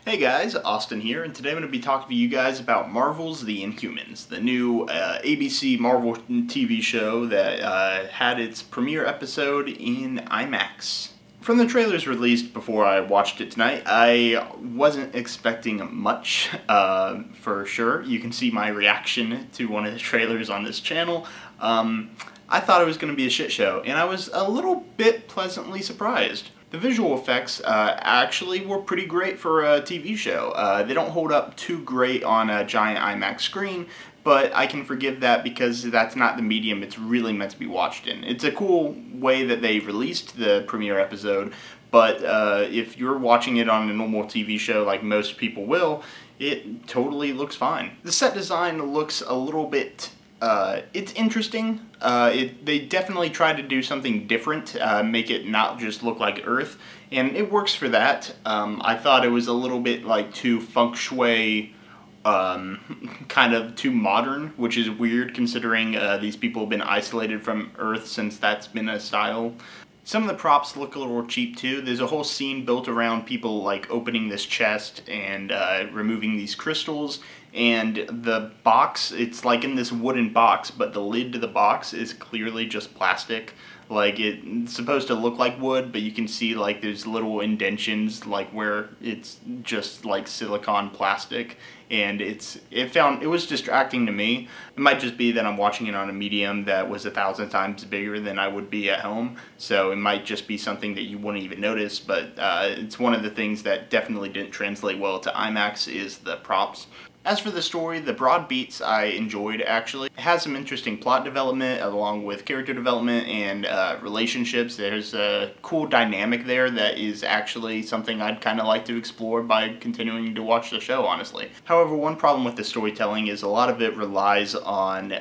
Hey guys, Austin here, and today I'm going to be talking to you guys about Marvel's The Inhumans, the new ABC Marvel TV show that had its premiere episode in IMAX. From the trailers released before I watched it tonight, I wasn't expecting much, for sure. You can see my reaction to one of the trailers on this channel. I thought it was going to be a shit show, and I was a little bit pleasantly surprised. The visual effects actually were pretty great for a TV show. They don't hold up too great on a giant IMAX screen, but I can forgive that because that's not the medium it's really meant to be watched in. It's a cool way that they released the premiere episode, but if you're watching it on a normal TV show like most people will, it totally looks fine. The set design looks a little bit it's interesting. They definitely tried to do something different, make it not just look like Earth, and it works for that. I thought it was a little bit like too feng shui, kind of too modern, which is weird considering these people have been isolated from Earth since that's been a style. Some of the props look a little cheap too. There's a whole scene built around people like opening this chest and removing these crystals, and the box, it's like in this wooden box, but the lid to the box is clearly just plastic. Like, it's supposed to look like wood, but you can see like there's little indentions like where it's just like silicone plastic, and it was distracting to me. It might just be that I'm watching it on a medium that was 1,000 times bigger than I would be at home, so it might just be something that you wouldn't even notice, but it's one of the things that definitely didn't translate well to IMAX is the props. As for the story, the broad beats I enjoyed actually. It has some interesting plot development along with character development and relationships. There's a cool dynamic there that is actually something I'd kind of like to explore by continuing to watch the show, honestly. However, one problem with the storytelling is a lot of it relies on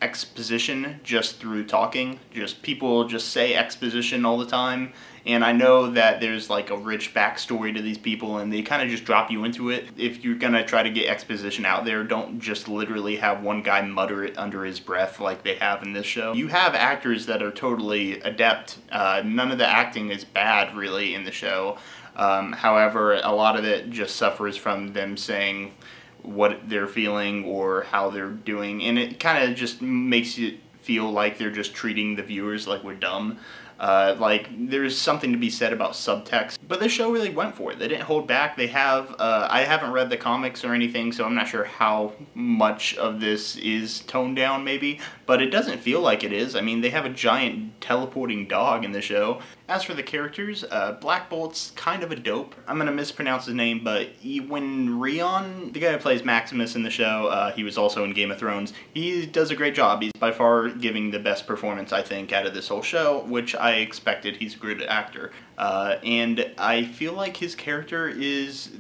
exposition just through talking. Just people just say exposition all the time. And I know that there's like a rich backstory to these people and they kind of just drop you into it. If you're gonna try to get exposition out there, don't just literally have one guy mutter it under his breath like they have in this show. You have actors that are totally adept. None of the acting is bad really in the show. However, a lot of it just suffers from them saying what they're feeling or how they're doing, and it kind of just makes you feel like they're just treating the viewers like we're dumb. Like, there's something to be said about subtext, but this show really went for it. They didn't hold back. They have, I haven't read the comics or anything, so I'm not sure how much of this is toned down, maybe, but it doesn't feel like it is. I mean, they have a giant teleporting dog in the show. As for the characters, Black Bolt's kind of a dope. I'm gonna mispronounce his name, but Rion, the guy who plays Maximus in the show, he was also in Game of Thrones. He does a great job. He's by far giving the best performance, I think, out of this whole show, which I expected. He's a good actor. And I feel like his character is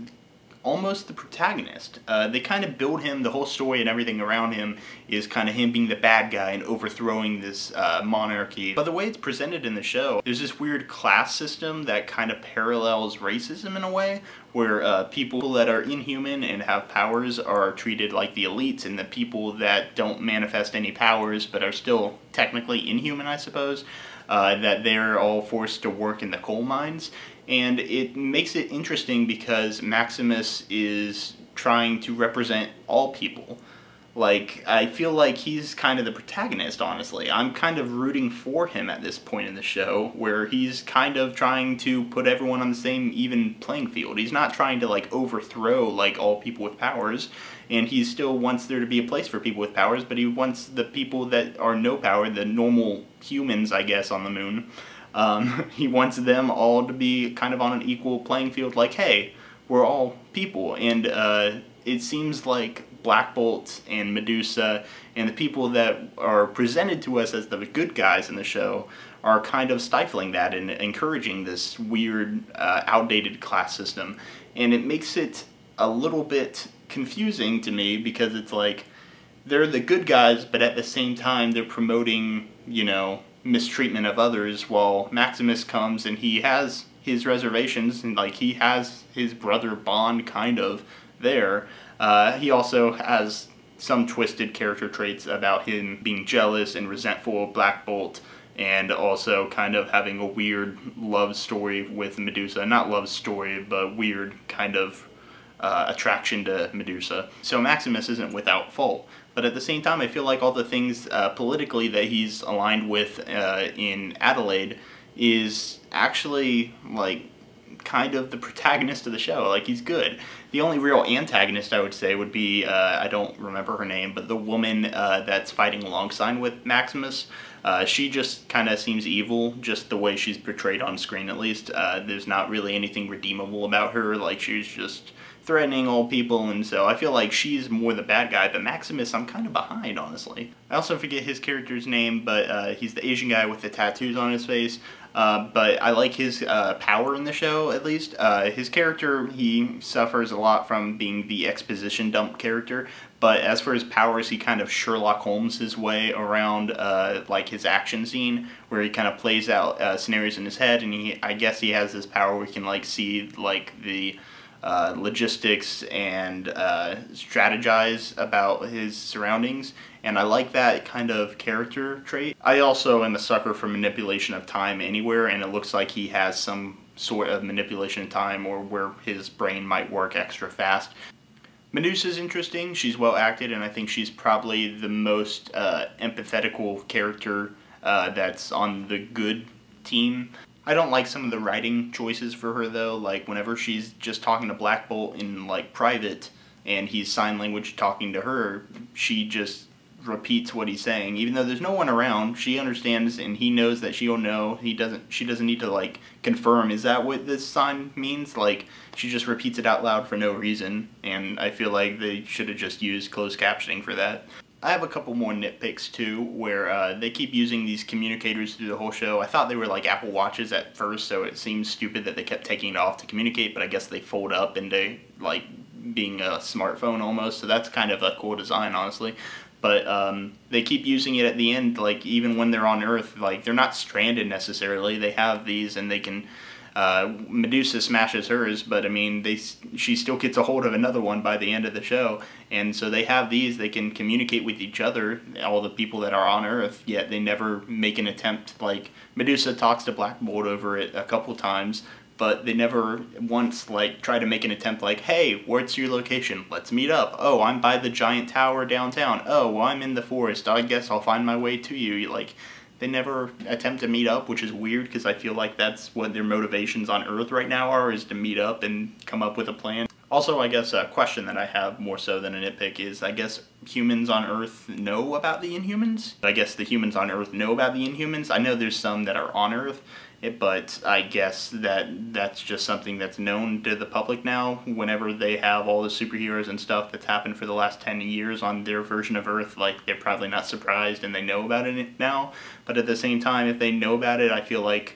almost the protagonist. They kind of build him, the whole story and everything around him is kind of him being the bad guy and overthrowing this monarchy. But the way it's presented in the show, there's this weird class system that kind of parallels racism in a way, where people that are inhuman and have powers are treated like the elites, and the people that don't manifest any powers but are still technically inhuman, I suppose, that they're all forced to work in the coal mines. And it makes it interesting because Maximus is trying to represent all people. Like, I feel like he's kind of the protagonist, honestly. I'm kind of rooting for him at this point in the show, where he's kind of trying to put everyone on the same even playing field. He's not trying to, like, overthrow, like, all people with powers, and he still wants there to be a place for people with powers, but he wants the people that are no power, the normal humans, I guess, on the moon, he wants them all to be kind of on an equal playing field, like, hey, we're all people. And it seems like Black Bolt and Medusa and the people that are presented to us as the good guys in the show are kind of stifling that and encouraging this weird, outdated class system. And it makes it a little bit confusing to me because it's like, they're the good guys, but at the same time they're promoting, you know, mistreatment of others, while Maximus comes and he has his reservations, and like he has his brother Bond kind of there. He also has some twisted character traits about him being jealous and resentful of Black Bolt, and also kind of having a weird love story with Medusa. Not love story, but weird kind of attraction to Medusa. So Maximus isn't without fault. But at the same time, I feel like all the things politically that he's aligned with in Adelaide is actually, like, kind of the protagonist of the show. Like, he's good. The only real antagonist, I would say, would be, I don't remember her name, but the woman that's fighting alongside with Maximus. She just kind of seems evil, just the way she's portrayed on screen, at least. There's not really anything redeemable about her. Like, she's just threatening all people, and so I feel like she's more the bad guy, but Maximus, I'm kind of behind, honestly. I also forget his character's name, but he's the Asian guy with the tattoos on his face. But I like his power in the show, at least. His character, he suffers a lot from being the exposition dump character, but as for his powers, he kind of Sherlock Holmes his way around like his action scene, where he kind of plays out scenarios in his head, and I guess he has this power where he can like see like the logistics and strategize about his surroundings, and I like that kind of character trait. I also am a sucker for manipulation of time anywhere, and it looks like he has some sort of manipulation of time or where his brain might work extra fast. Medusa's interesting, she's well acted, and I think she's probably the most empathetical character that's on the good team. I don't like some of the writing choices for her though, like whenever she's just talking to Black Bolt in like private and he's sign language talking to her, she just repeats what he's saying, even though there's no one around. She understands and he knows that she'll know. She doesn't need to like confirm, is that what this sign means? Like, she just repeats it out loud for no reason, and I feel like they should have just used closed captioning for that. I have a couple more nitpicks too, where they keep using these communicators through the whole show. I thought they were like Apple Watches at first, so it seems stupid that they kept taking it off to communicate, but I guess they fold up into like being a smartphone almost, so that's kind of a cool design, honestly. But they keep using it at the end, like even when they're on Earth, like they're not stranded necessarily. They have these and they can, Medusa smashes hers, but I mean, she still gets a hold of another one by the end of the show. And so they have these, they can communicate with each other, all the people that are on Earth, yet they never make an attempt. Like, Medusa talks to Black Bolt over it a couple times, but they never once like try to make an attempt like, hey, what's your location? Let's meet up. Oh, I'm by the giant tower downtown. Oh, well, I'm in the forest. I guess I'll find my way to you. Like, they never attempt to meet up, which is weird because I feel like that's what their motivations on Earth right now are, is to meet up and come up with a plan. Also, I guess a question that I have more so than a nitpick is, I guess humans on Earth know about the Inhumans? I guess the humans on Earth know about the Inhumans. I know there's some that are on Earth, but I guess that's just something that's known to the public now. Whenever they have all the superheroes and stuff that's happened for the last 10 years on their version of Earth, like, they're probably not surprised and they know about it now. But at the same time, if they know about it, I feel like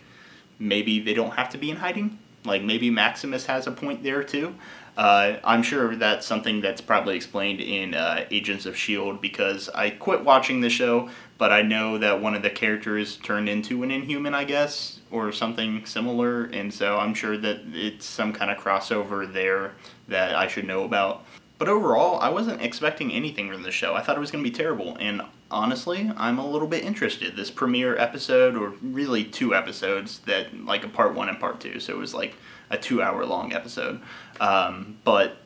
maybe they don't have to be in hiding. Like, maybe Maximus has a point there too. I'm sure that's something that's probably explained in Agents of S.H.I.E.L.D. because I quit watching the show, but I know that one of the characters turned into an Inhuman, I guess, or something similar, and so I'm sure that it's some kind of crossover there that I should know about. But overall, I wasn't expecting anything from the show. I thought it was going to be terrible, and honestly, I'm a little bit interested. This premiere episode, or really 2 episodes, that like a part 1 and part 2, so it was like a 2-hour long episode. But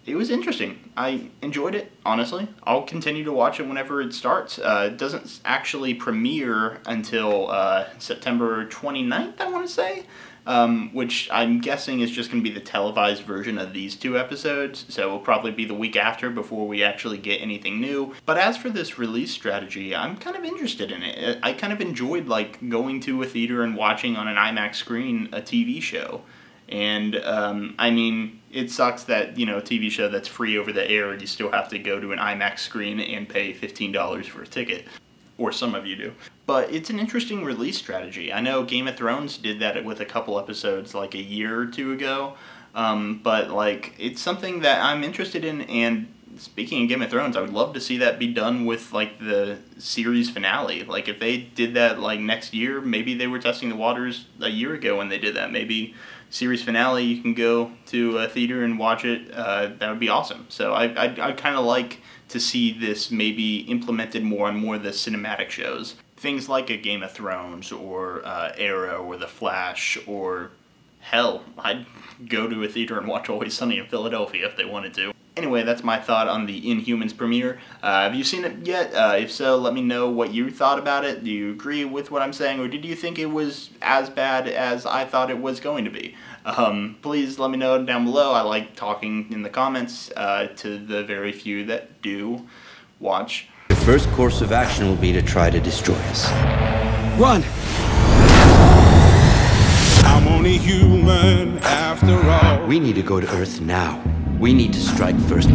it was interesting. I enjoyed it, honestly. I'll continue to watch it whenever it starts. It doesn't actually premiere until September 29th, I want to say. Which I'm guessing is just going to be the televised version of these 2 episodes, so it'll probably be the week after before we actually get anything new. But as for this release strategy, I'm kind of interested in it. I kind of enjoyed like going to a theater and watching on an IMAX screen a TV show. And I mean, it sucks that, you know, a TV show that's free over the air, you still have to go to an IMAX screen and pay $15 for a ticket. Or some of you do. But it's an interesting release strategy. I know Game of Thrones did that with a couple episodes like a year or 2 ago. But like, it's something that I'm interested in, and speaking of Game of Thrones, I would love to see that be done with like the series finale. Like, if they did that like next year, maybe they were testing the waters a year ago when they did that. Maybe series finale, you can go to a theater and watch it. That would be awesome. So I kind of like to see this maybe implemented more and more of the cinematic shows. Things like a Game of Thrones or Arrow or The Flash or Hell, I'd go to a theater and watch Always Sunny in Philadelphia if they wanted to. Anyway, that's my thought on the Inhumans premiere. Have you seen it yet? If so, let me know what you thought about it. Do you agree with what I'm saying, or did you think it was as bad as I thought it was going to be? Please let me know down below. I like talking in the comments to the very few that do watch. The first course of action will be to try to destroy us. Run! I'm only human after all. We need to go to Earth now. We need to strike first.